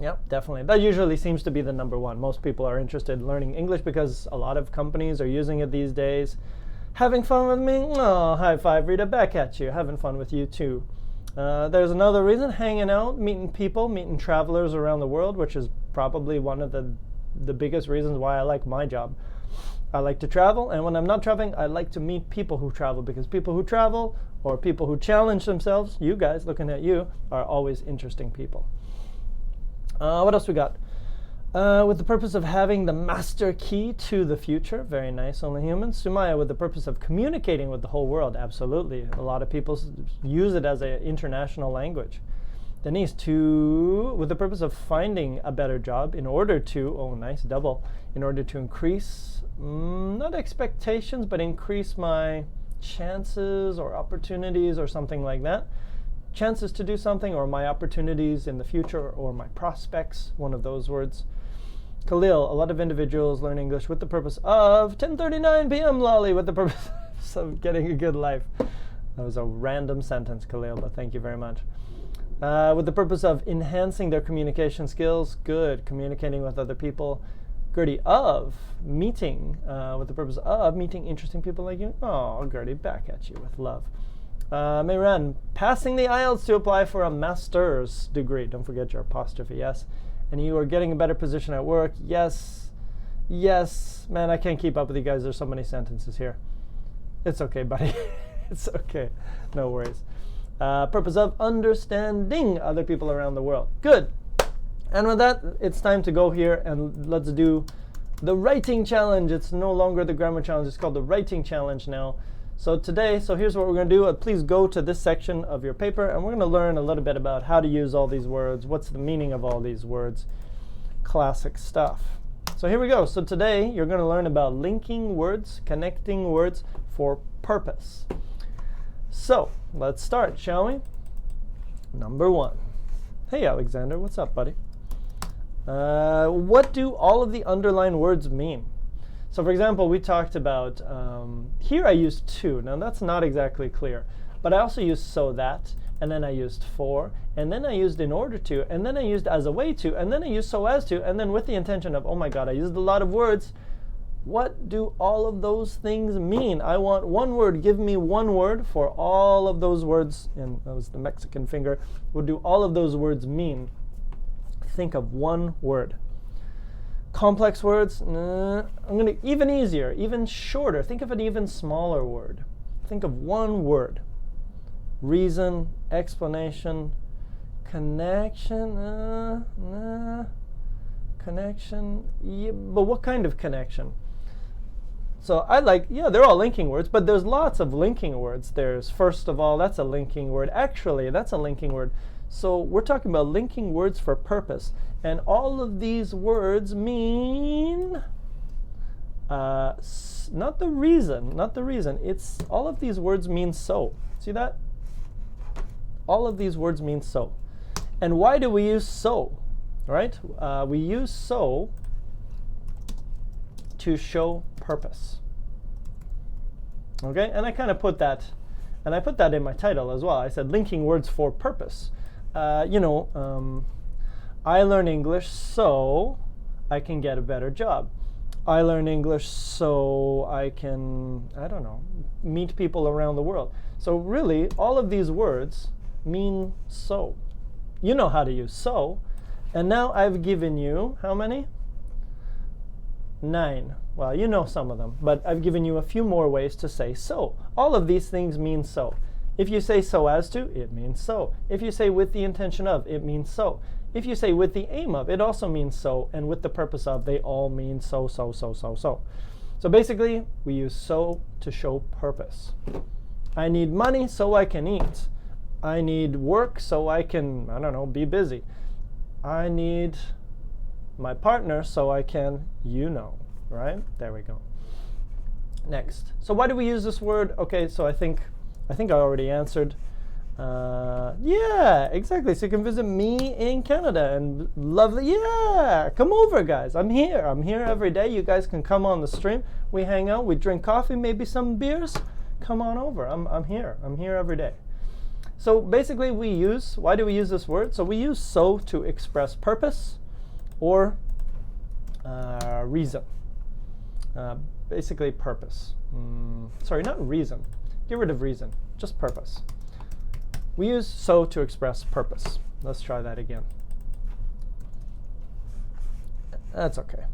Yep, definitely. That usually seems to be the number one. Most people are interested in learning English because a lot of companies are using it these days. Having fun with me? Oh, high five, Rita, back at you. Having fun with you too. There's another reason, hanging out, meeting people, meeting travelers around the world, which is probably one of the biggest reasons why I like my job. I like to travel, and when I'm not traveling, I like to meet people who travel, because people who travel or people who challenge themselves, you guys, looking at you, are always interesting people. What else we got? With the purpose of having the master key to the future. With nice, only humans. Sumaya, with the purpose of communicating with the whole world. Absolutely. A lot of people use it as an international language. Denise, with the purpose of finding a better job in order to, oh nice, double, in order to increase, not expectations, but increase my chances or opportunities or something like that. Chances to do something, or my opportunities in the future, or my prospects, one of those words. Khalil, a lot of individuals learn English with the purpose of 10:39 p.m. Lolly, with the purpose of getting a good life. That was a random sentence, Khalil, but thank you very much. With the purpose of enhancing their communication skills. Good. Communicating with other people. Gertie, of meeting, with the purpose of meeting interesting people like you. Oh, Gertie, back at you with love. Mayran, passing the IELTS to apply for a master's degree. Don't forget your apostrophe, yes. And you are getting a better position at work. Yes. Yes. Man, I can't keep up with you guys. There's so many sentences here. It's okay, buddy. It's okay. No worries. Purpose of understanding other people around the world. Good. And with that, it's time to go here and let's do the writing challenge. It's no longer the grammar challenge. It's called the writing challenge now. So here's what we're going to do. Please go to this section of your paper, and we're going to learn a little bit about how to use all these words. What's the meaning of all these words? Classic stuff. So here we go. So today, you're going to learn about linking words, connecting words for purpose. So let's start, shall we? Number 1. Hey, Alexander. What's up, buddy? What do all of the underlined words mean? So for example, we talked about, here I used to. Now that's not exactly clear. But I also used so that, and then I used for, and then I used in order to, and then I used as a way to, and then I used so as to, and then with the intention of, oh my god, I used a lot of words. What do all of those things mean? I want one word. Give me one word for all of those words. And that was the Mexican finger. What do all of those words mean? Think of one word. Complex words? Nah. I'm going to even easier, even shorter. Think of an even smaller word. Think of one word. Reason, explanation, connection. Connection. Yeah, but what kind of connection? So I like, yeah, they're all linking words, but there's lots of linking words. There's first of all, that's a linking word. Actually, that's a linking word. So we're talking about linking words for purpose. And all of these words mean, not the reason. It's, all of these words mean so. See that? All of these words mean so. And why do we use so? Right? We use so to show purpose. Okay? And I kind of put that, and I put that in my title as well. I said linking words for purpose. I learn English so I can get a better job. I learn English so I can, I don't know, meet people around the world. So really, all of these words mean so. You know how to use so. And now I've given you, how many? 9. Well, you know some of them, but I've given you a few more ways to say so. All of these things mean so. If you say so as to, it means so. If you say with the intention of, it means so. If you say with the aim of, it also means so. And with the purpose of, they all mean so. So basically, we use so to show purpose. I need money so I can eat. I need work so I can, I don't know, be busy. I need my partner so I can, you know, right? There we go. Next. So why do we use this word? Okay, so I think I already answered. Yeah, exactly. So you can visit me in Canada and lovely. Yeah, come over, guys. I'm here. I'm here every day. You guys can come on the stream. We hang out. We drink coffee, maybe some beers. Come on over. I'm here. I'm here every day. So basically, why do we use this word? So we use so to express purpose or reason. Basically, purpose. Sorry, not reason. Get rid of reason. Just purpose. We use so to express purpose. Let's try that again. That's okay.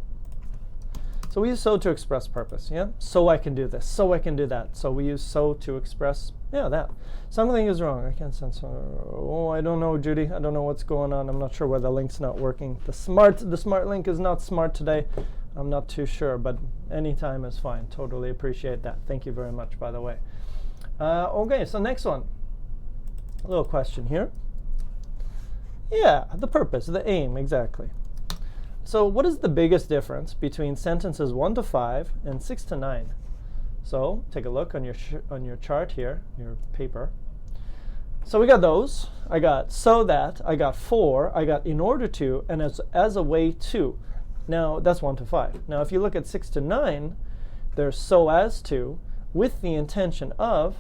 So we use so to express purpose, yeah? So I can do this, so I can do that. So we use so to express, yeah, that. Something is wrong. I can't sense. Oh, I don't know, Judy. I don't know what's going on. I'm not sure why the link's not working. The smart link is not smart today. I'm not too sure, but any time is fine. Totally appreciate that. Thank you very much, by the way. Okay, so next one. A little question here. Yeah, the purpose, the aim, exactly. So what is the biggest difference between sentences 1 to 5 and 6 to 9? So take a look on your chart here, your paper. So we got those. I got so that, I got for, I got in order to, and as a way to. Now that's 1 to 5. Now if you look at 6 to 9, there's so as to, with the intention of,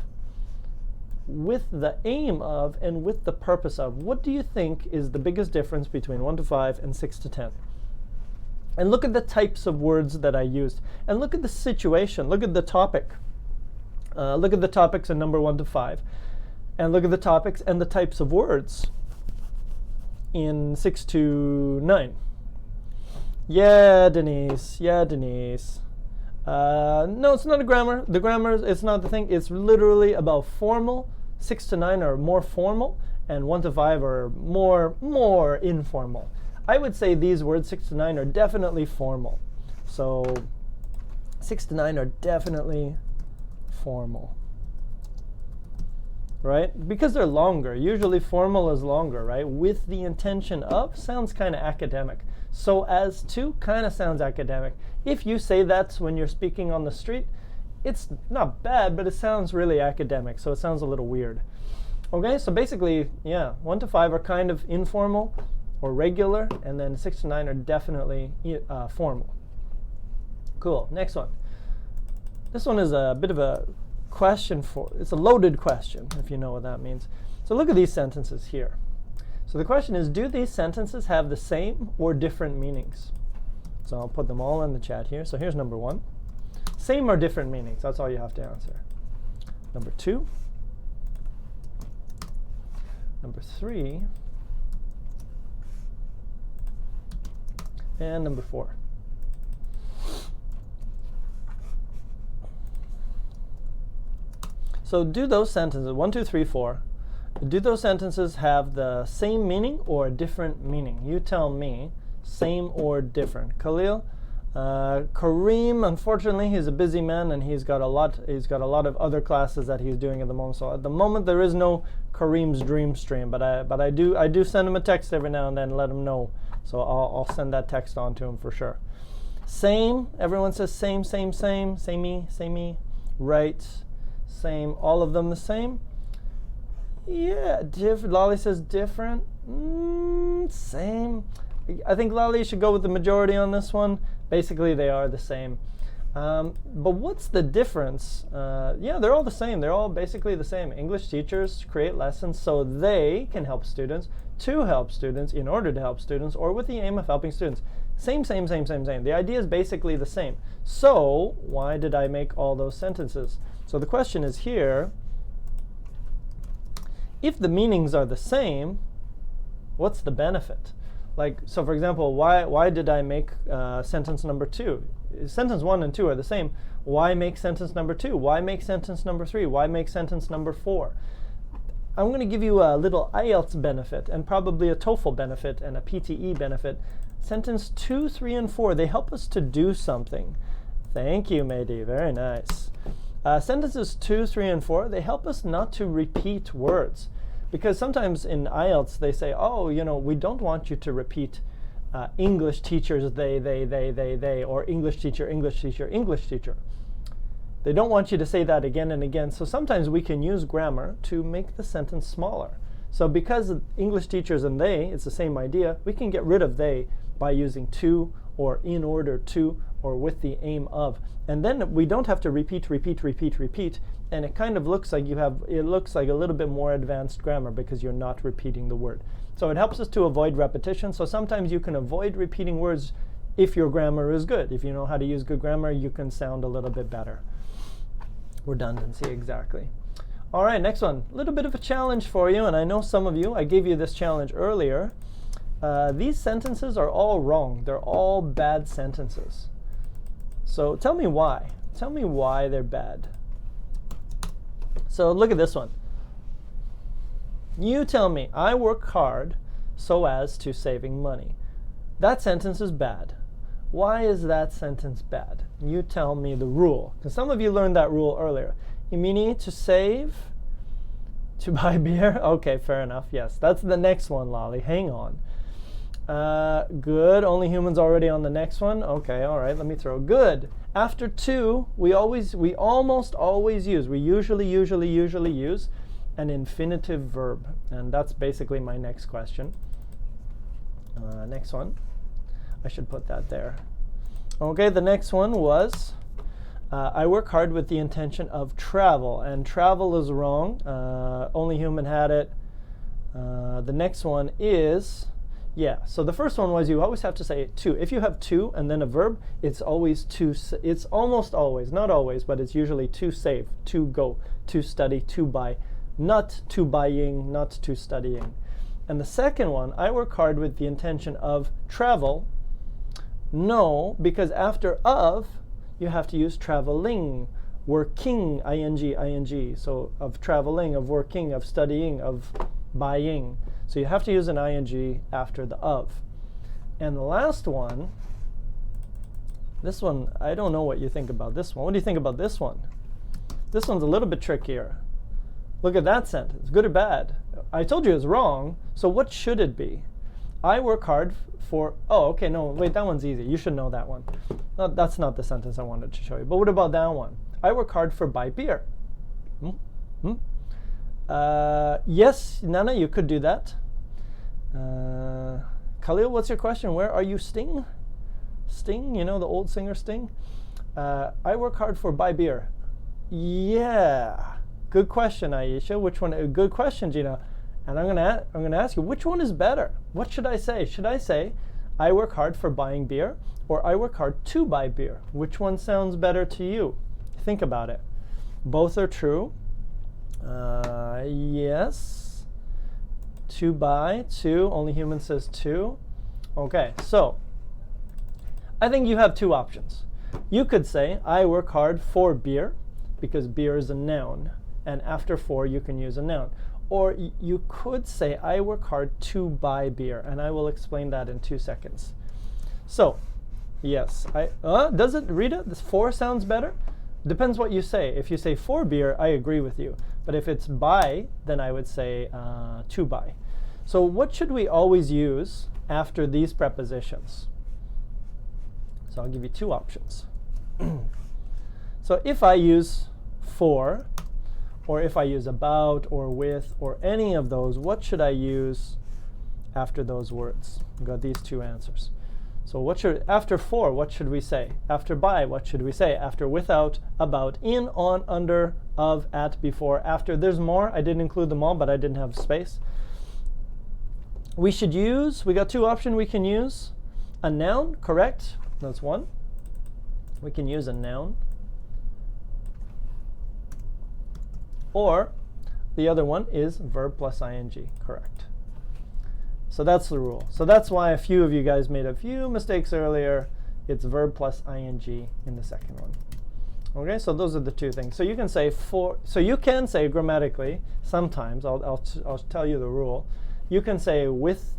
with the aim of, and with the purpose of. What do you think is the biggest difference between 1 to 5 and 6 to 10? And look at the types of words that I used. And look at the situation. Look at the topic. Look at the topics in number 1 to 5. And look at the topics and the types of words in 6 to 9. Yeah, Denise. Yeah, Denise. No, it's not a grammar. The grammar, it's not the thing. It's literally about formal. 6 to 9 are more formal, and 1 to 5 are more informal. I would say these words, 6 to 9, are definitely formal. So 6 to 9 are definitely formal. Right? Because they're longer. Usually formal is longer, right? With the intention of sounds kind of academic. So as to kind of sounds academic. If you say that when you're speaking on the street, it's not bad, but it sounds really academic. So it sounds a little weird. Okay, so basically, yeah, 1 to 5 are kind of informal. or regular, and then 6 to 9 are definitely formal. Cool. Next one. This one is a bit of a question it's a loaded question, if you know what that means. So look at these sentences here. So the question is, do these sentences have the same or different meanings? So I'll put them all in the chat here. So here's number 1. Same or different meanings. That's all you have to answer. Number 2. Number 3. And number 4. So do those sentences, 1, 2, 3, 4, do those sentences have the same meaning or a different meaning? You tell me, same or different. Khalil? Kareem, unfortunately, he's a busy man and he's got a lot of other classes that he's doing at the moment. So at the moment there is no Kareem's dream stream, but I do send him a text every now and then, let him know. So I'll send that text on to him for sure. Same, everyone says same, samey, right, same, all of them the same. Yeah, Lolly says different, same. I think Lolly should go with the majority on this one. Basically, they are the same. But what's the difference? Yeah, they're all the same. They're all basically the same. English teachers create lessons so they can help students, to help students, in order to help students, or with the aim of helping students. Same. The idea is basically the same. So why did I make all those sentences? So the question is here, if the meanings are the same, what's the benefit? Like, so for example, why did I make sentence number 2? Sentence 1 and 2 are the same. Why make sentence number 2? Why make sentence number 3? Why make sentence number 4? I'm going to give you a little IELTS benefit and probably a TOEFL benefit and a PTE benefit. Sentence 2, 3, and 4, they help us to do something. Thank you, Mehdi. Very nice. Sentences 2, 3, and 4, they help us not to repeat words. Because sometimes in IELTS they say, oh, you know, we don't want you to repeat English teachers, they, or English teacher, English teacher, English teacher. They don't want you to say that again and again. So sometimes we can use grammar to make the sentence smaller. So because English teachers and they, it's the same idea, we can get rid of they by using to, or in order to, or with the aim of. And then we don't have to repeat, and it kind of looks like it looks like a little bit more advanced grammar because you're not repeating the word. So it helps us to avoid repetition. So sometimes you can avoid repeating words if your grammar is good. If you know how to use good grammar, you can sound a little bit better. Redundancy, exactly. All right, next one. A little bit of a challenge for you, and I know some of you, I gave you this challenge earlier. These sentences are all wrong. They're all bad sentences. So tell me why. Tell me why they're bad. So look at this one. You tell me, I work hard so as to saving money. That sentence is bad. Why is that sentence bad? You tell me the rule. Because some of you learned that rule earlier. You mean to save to buy beer? Okay, fair enough. Yes, that's the next one, Lolly. Hang on. Good. Only humans already on the next one. Okay, all right. Let me throw. Good. After to, we almost always use. We usually use an infinitive verb, and that's basically my next question. Next one. I should put that there. Okay, the next one was I work hard with the intention of travel, and travel is wrong. Only human had it. The next one is, yeah, so the first one was you always have to say to. If you have to and then a verb, it's always to. It's almost always, not always, but it's usually to save, to go, to study, to buy, not to buying, not to studying. And the second one, I work hard with the intention of travel. No, because after of, you have to use traveling, working, ing. So of traveling, of working, of studying, of buying. So you have to use an ing after the of. And the last one, this one, I don't know what you think about this one. What do you think about this one? This one's a little bit trickier. Look at that sentence, good or bad? I told you it's wrong, so what should it be? I work hard for, oh, okay, no, wait, that one's easy. You should know that one. No, that's not the sentence I wanted to show you. But what about that one? I work hard for buy beer. Yes, Nana, you could do that. Khalil, what's your question? Where are you, Sting? Sting, you know, the old singer Sting? I work hard for buy beer. Yeah. Good question, Aisha. Which one? Good question, Gina. And I'm gonna ask you, which one is better? What should I say? Should I say, I work hard for buying beer, or I work hard to buy beer? Which one sounds better to you? Think about it. Both are true. Yes. To buy, to. Only human says to. Okay, so I think you have two options. You could say, I work hard for beer, because beer is a noun, and after for you can use a noun. Or you could say, I work hard to buy beer, and I will explain that in 2 seconds. So, yes, does it, Rita, this for sounds better? Depends what you say. If you say for beer, I agree with you. But if it's buy, then I would say to buy. So what should we always use after these prepositions? So I'll give you two options. So if I use for, or if I use about, or with, or any of those, what should I use after those words? I've got these two answers. So after for, what should we say? After by, what should we say? After without, about, in, on, under, of, at, before, after. There's more. I didn't include them all, but I didn't have space. We got two options we can use. A noun, correct. That's one. We can use a noun. Or the other one is verb plus ing, correct. So that's the rule. So that's why a few of you guys made a few mistakes earlier. It's verb plus ing in the second one. Okay, so those are the two things. So you can say for, so you can say grammatically, sometimes, I'll tell you the rule. You can say with,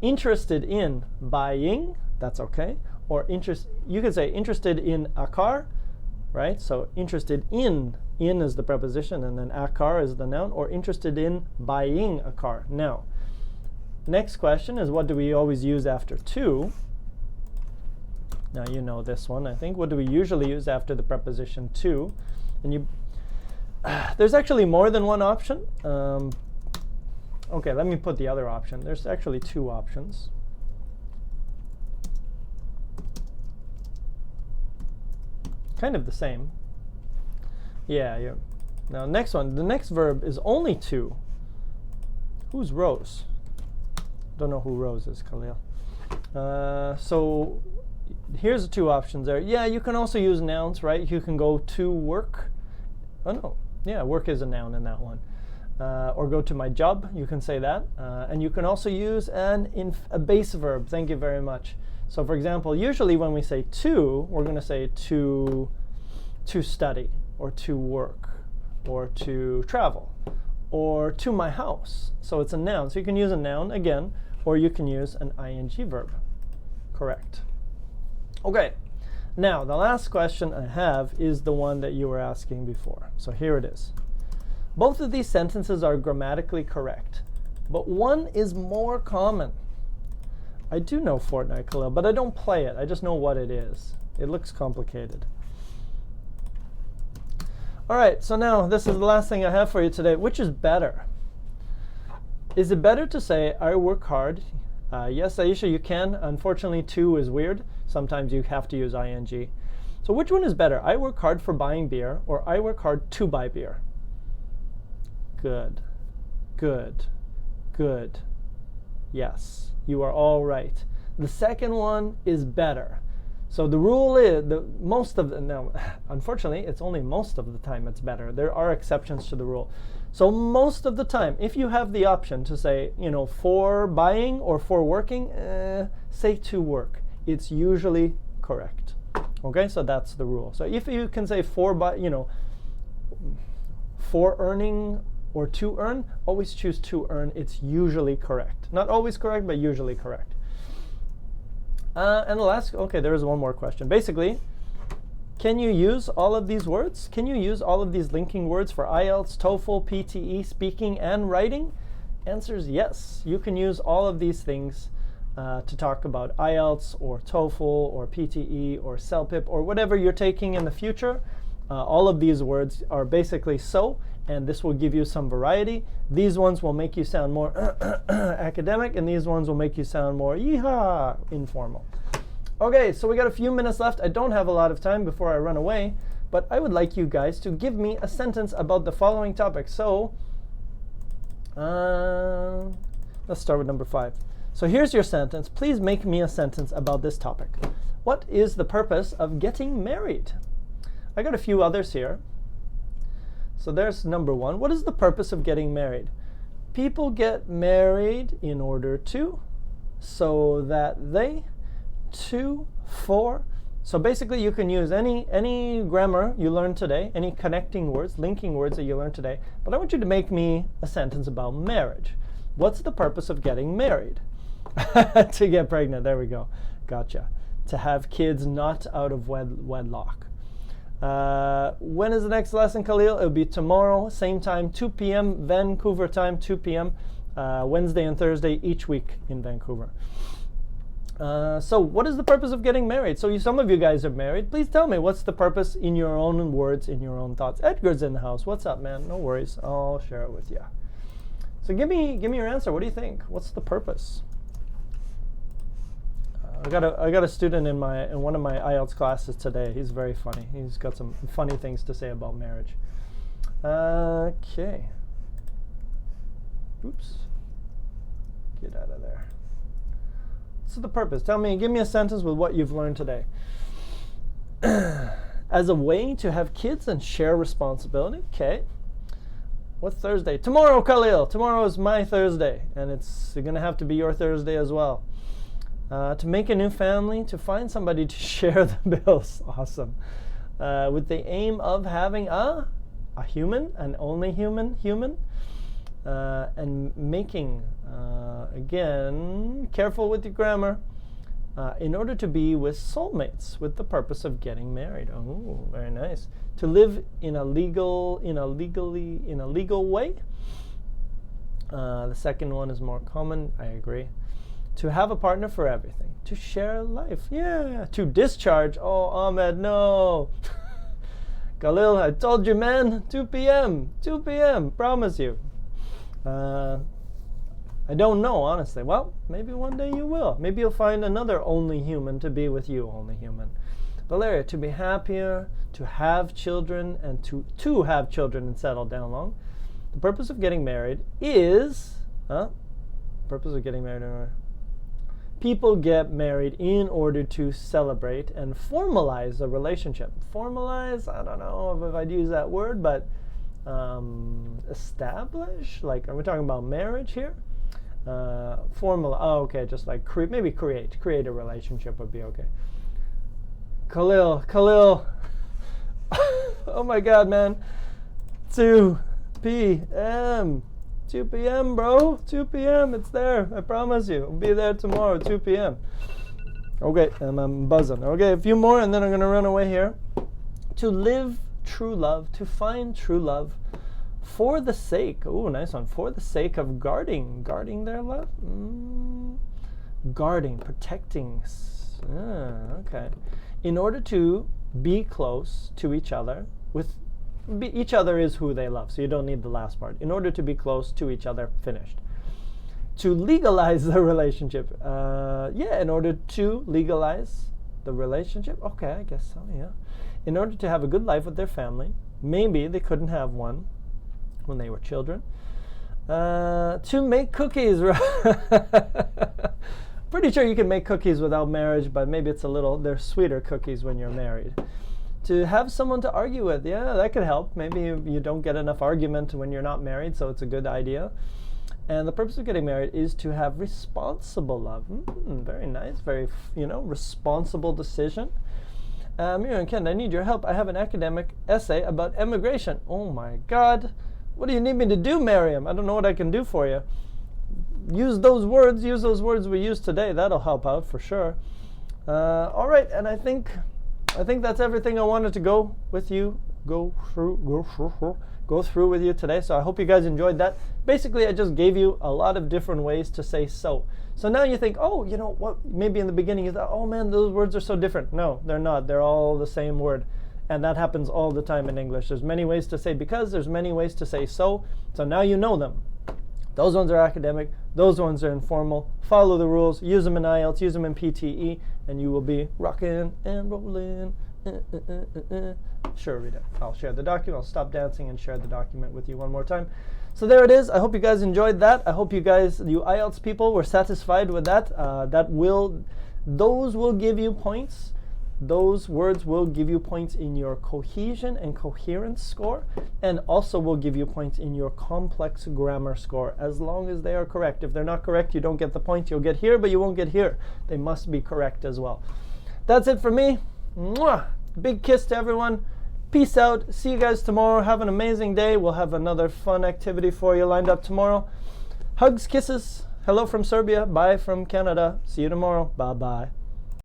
interested in buying, that's okay. Or you could say interested in a car, right? So interested in is the preposition, and then a car is the noun, or interested in buying a car. Now, next question is, what do we always use after to? Now you know this one, I think. What do we usually use after the preposition to? And there's actually more than one option. Okay, let me put the other option. There's actually two options. Kind of the same. Yeah. Now next one, the next verb is only to. Who's Rose? Don't know who Rose is, Khalil. So here's the two options there. Yeah, you can also use nouns, right? You can go to work. Oh no, yeah, work is a noun in that one. Or go to my job, you can say that. And you can also use a base verb. Thank you very much. So for example, usually when we say to, we're going to say to study, or to work, or to travel, or to my house. So it's a noun. So you can use a noun again, or you can use an ing verb. Correct. Okay. Now, the last question I have is the one that you were asking before. So here it is. Both of these sentences are grammatically correct, but one is more common. I do know Fortnite, Khalil, but I don't play it. I just know what it is. It looks complicated. All right, so now this is the last thing I have for you today. Which is better? Is it better to say, I work hard? Yes, Aisha, you can. Unfortunately, to is weird. Sometimes you have to use ing. So which one is better? I work hard for buying beer, or I work hard to buy beer? Good. Yes, you are all right. The second one is better. So the rule is, unfortunately, it's only most of the time it's better. There are exceptions to the rule. So most of the time, if you have the option to say, for buying or for working, say to work. It's usually correct. Okay, so that's the rule. So if you can say for earning or to earn, always choose to earn. It's usually correct. Not always correct, but usually correct. And the last, okay, there is one more question. Basically, can you use all of these words? Can you use all of these linking words for IELTS, TOEFL, PTE, speaking, and writing? Answer is yes. You can use all of these things to talk about IELTS or TOEFL or PTE or CELPIP or whatever you're taking in the future. All of these words are basically so, and this will give you some variety. These ones will make you sound more academic, and these ones will make you sound more yeehaw, informal. Okay, so we got a few minutes left. I don't have a lot of time before I run away, but I would like you guys to give me a sentence about the following topic. So let's start with number 5. So here's your sentence. Please make me a sentence about this topic. What is the purpose of getting married? I got a few others here. So there's number 1. What is the purpose of getting married? People get married in order to, so that they, to, for. So basically you can use any grammar you learned today, any connecting words, linking words that you learned today, but I want you to make me a sentence about marriage. What's the purpose of getting married? To get pregnant, there we go. Gotcha. To have kids not out of wedlock. When is the next lesson, Khalil? It'll be tomorrow, same time, 2 p.m. Vancouver time, 2 p.m. Wednesday and Thursday each week in Vancouver. So what is the purpose of getting married? So some of you guys are married. Please tell me, what's the purpose in your own words, in your own thoughts? Edgar's in the house. What's up, man? No worries. I'll share it with you. So give me your answer. What do you think? What's the purpose? I got a student in one of my IELTS classes today. He's very funny. He's got some funny things to say about marriage. Okay. Oops. Get out of there. What's the purpose? Tell me, give me a sentence with what you've learned today. As a way to have kids and share responsibility. Okay. What's Thursday? Tomorrow, Khalil. Tomorrow is my Thursday, and it's going to have to be your Thursday as well. To make a new family, to find somebody to share the bills. Awesome. With the aim of having a human, an only human, and making, again, careful with your grammar, in order to be with soulmates, with the purpose of getting married. Oh, very nice. To live in a legal way. The second one is more common. I agree. To have a partner for everything. To share life. Yeah. To discharge. Oh, Ahmed, no. Khalil, I told you, man. 2 p.m. 2 p.m. Promise you. I don't know, honestly. Well, maybe one day you will. Maybe you'll find another only human to be with you, only human. Valeria, to be happier, to have children, and to have children and settle down long. The purpose of getting married is... Purpose of getting married... People get married in order to celebrate and formalize a relationship. Formalize, I don't know if I'd use that word, but establish? Like, are we talking about marriage here? Okay, just like maybe create a relationship would be okay. Khalil. Oh my God, man. 2 p.m. 2 p.m., bro. 2 p.m. It's there. I promise you. I'll be there tomorrow, 2 p.m. Okay, and I'm buzzing. Okay, a few more, and then I'm going to run away here. To live true love, to find true love, for the sake. Oh, nice one. For the sake of guarding their love. Guarding, protecting. Okay. In order to be close to each other with. Each other is who they love, so you don't need the last part. In order to be close to each other, finished. To legalize the relationship. In order to legalize the relationship. Okay, I guess so, yeah. In order to have a good life with their family. Maybe they couldn't have one when they were children. To make cookies. Pretty sure you can make cookies without marriage, but maybe they're sweeter cookies when you're married. To have someone to argue with, yeah, that could help. Maybe you don't get enough argument when you're not married, so it's a good idea. And the purpose of getting married is to have responsible love. Very nice, very, responsible decision. Miriam and Ken, I need your help. I have an academic essay about immigration. Oh my God. What do you need me to do, Miriam? I don't know what I can do for you. Use those words we used today. That'll help out for sure. All right, and I think that's everything I wanted to go through with you today. So I hope you guys enjoyed that. Basically, I just gave you a lot of different ways to say so. So now you think, oh, you know what? Maybe in the beginning you thought, oh man, those words are so different. No, they're not. They're all the same word. And that happens all the time in English. There's many ways to say because, there's many ways to say so. So now you know them. Those ones are academic, those ones are informal. Follow the rules, use them in IELTS, use them in PTE, and you will be rocking and rolling. Sure, read it. I'll share the document. I'll stop dancing and share the document with you one more time. So there it is. I hope you guys enjoyed that. I hope you IELTS people, were satisfied with that. Those will give you points. Those words will give you points in your cohesion and coherence score, and also will give you points in your complex grammar score, as long as they are correct. If they're not correct, you don't get the point. You'll get here, but you won't get here. They must be correct as well. That's it for me. Mwah! Big kiss to everyone. Peace out. See you guys tomorrow. Have an amazing day. We'll have another fun activity for you lined up tomorrow. Hugs, kisses. Hello from Serbia. Bye from Canada. See you tomorrow. Bye-bye.